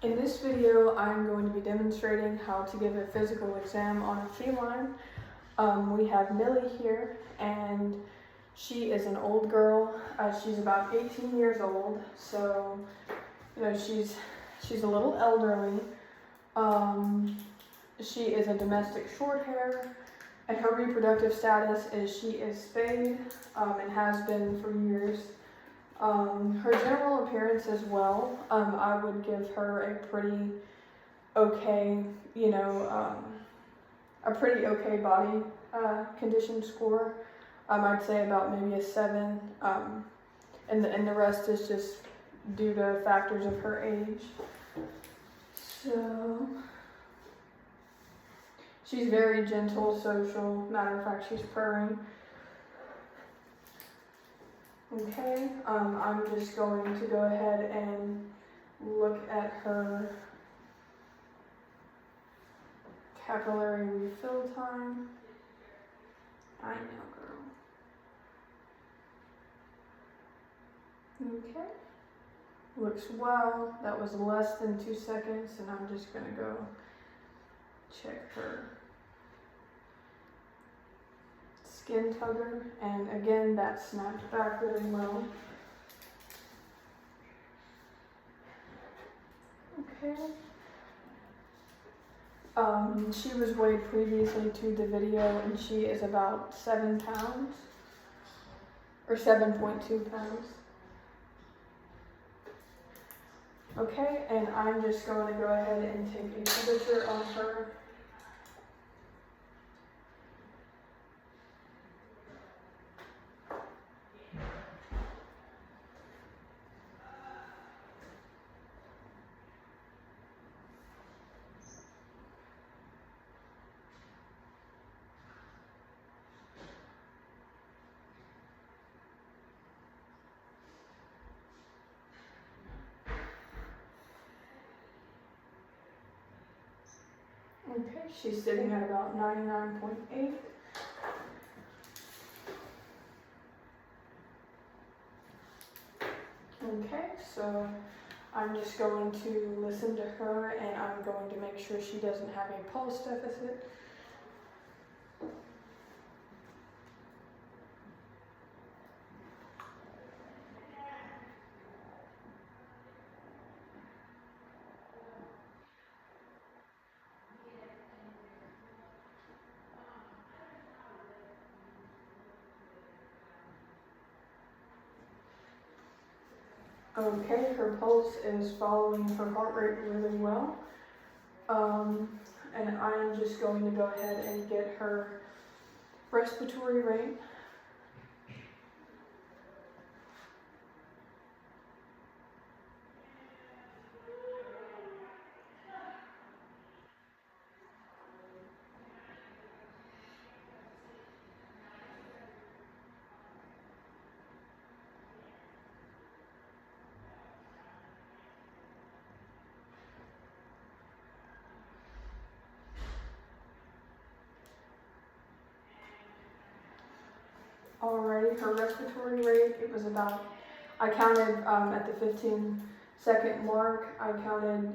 In this video, I'm going to be demonstrating how to give a physical exam on a feline. We have Millie here, and she is an old girl. She's about 18 years old, so she's a little elderly. She is a domestic short hair, and her reproductive status is she is spayed and has been for years. Her general appearance as well, I would give her a pretty okay, a pretty okay body condition score. I'd say about maybe a 7, and the rest is just due to factors of her age. So she's very gentle, social. Matter of fact, she's purring. Okay, I'm just going to go ahead and look at her capillary refill time. I know, girl. Okay, looks well. That was less than 2 seconds, and I'm just gonna go check her skin tugger, and again, that snapped back really well. Okay. She was weighed previously to the video, and she is about 7 pounds, or 7.2 pounds. Okay, and I'm just going to go ahead and take a temperature on her. Okay, she's sitting at about 99.8. Okay, so I'm just going to listen to her, and I'm going to make sure she doesn't have a pulse deficit. Okay, her pulse is following her heart rate really well. And I'm just going to go ahead and get her respiratory rate. Alrighty, her respiratory rate, it was about, I counted at the 15-second mark, I counted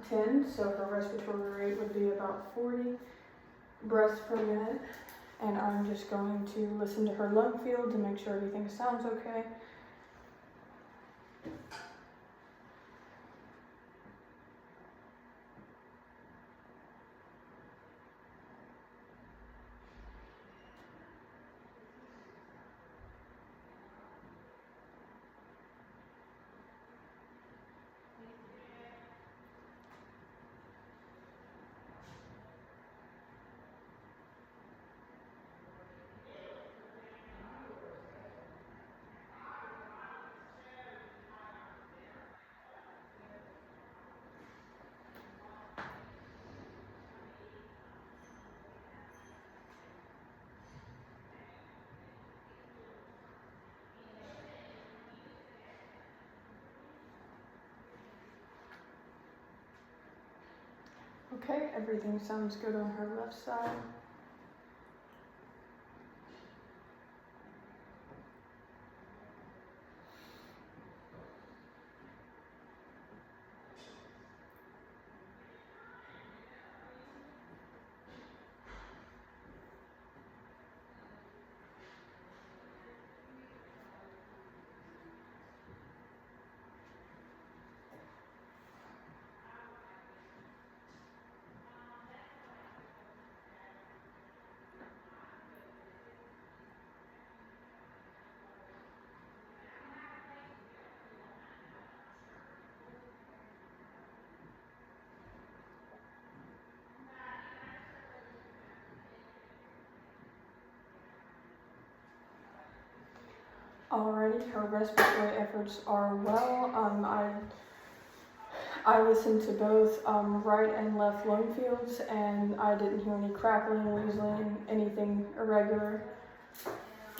10, so her respiratory rate would be about 40 breaths per minute. And I'm just going to listen to her lung field to make sure everything sounds okay. Okay, everything sounds good on her left side. Alrighty, her respiratory efforts are well. I listened to both right and left lung fields, and I didn't hear any crackling, wheezing, anything irregular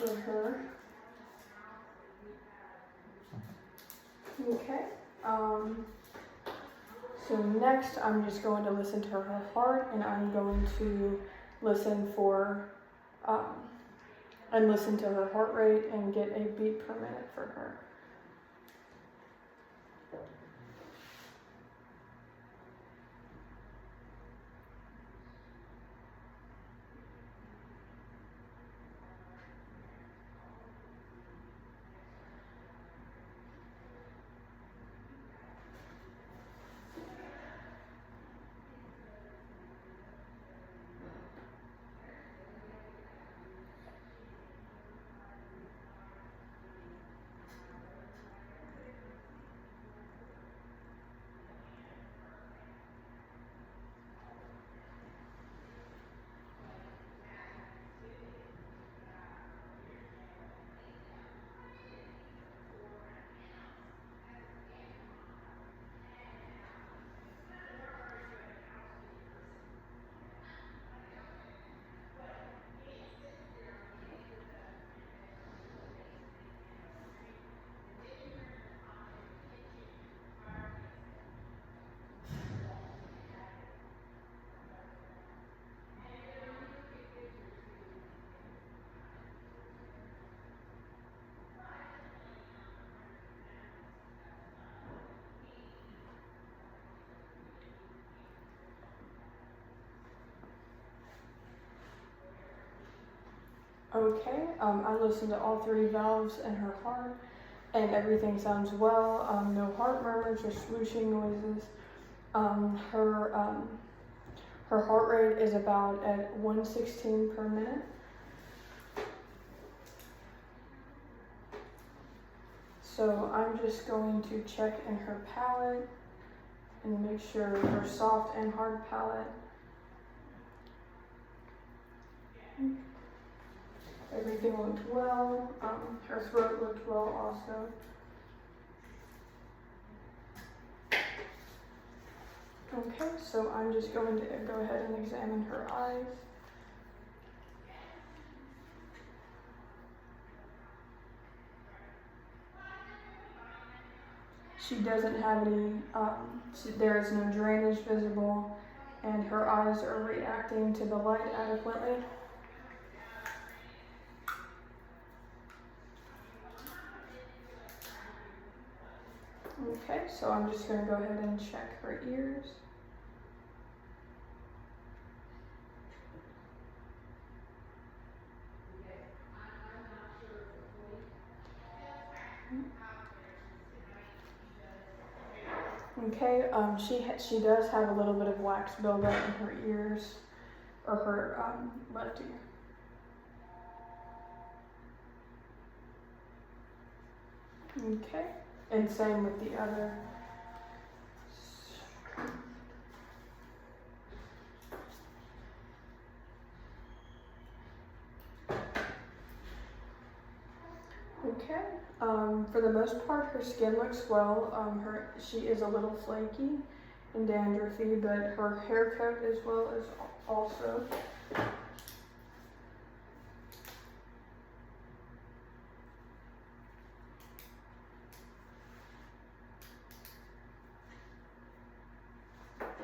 with her. Okay. So next, I'm just going to listen to her heart, and I'm going to listen for and listen to her heart rate and get a beat per minute for her. Okay, I listened to all 3 valves in her heart, and everything sounds well. No heart murmurs or swooshing noises. Her heart rate is about at 116 per minute. So I'm just going to check in her palate and make sure her soft and hard palate. Everything looked well. Her throat looked well also. Okay, so I'm just going to go ahead and examine her eyes. She doesn't have any, there is no drainage visible, and her eyes are reacting to the light adequately. Okay, so I'm just going to go ahead and check her ears. Okay, she does have a little bit of wax buildup in her ears, or her left ear. Okay, and same with the other. Okay, for the most part, her skin looks well. She is a little flaky and dandruffy, but her hair coat as well as also.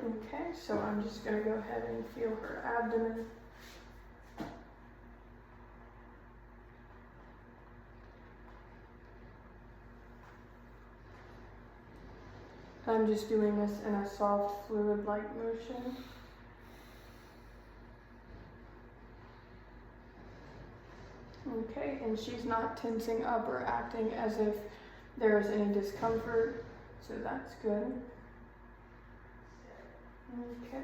Okay, so I'm just going to go ahead and feel her abdomen. I'm just doing this in a soft, fluid-like motion. Okay, and she's not tensing up or acting as if there is any discomfort, so that's good. Okay.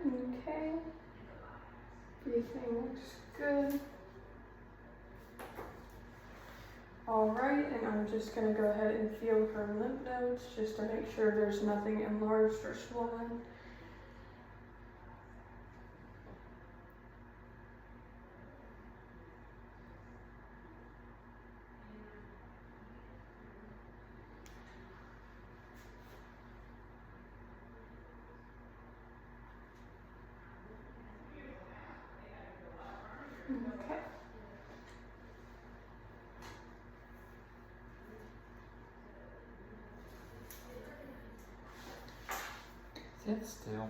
Okay. Everything looks good. All right, and I'm just going to go ahead and feel her lymph nodes just to make sure there's nothing enlarged or swollen. Okay. Sit still.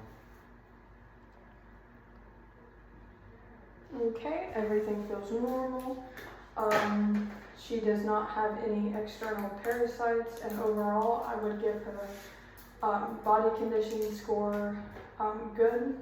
Okay, everything feels normal. She does not have any external parasites, and overall, I would give her body conditioning score good.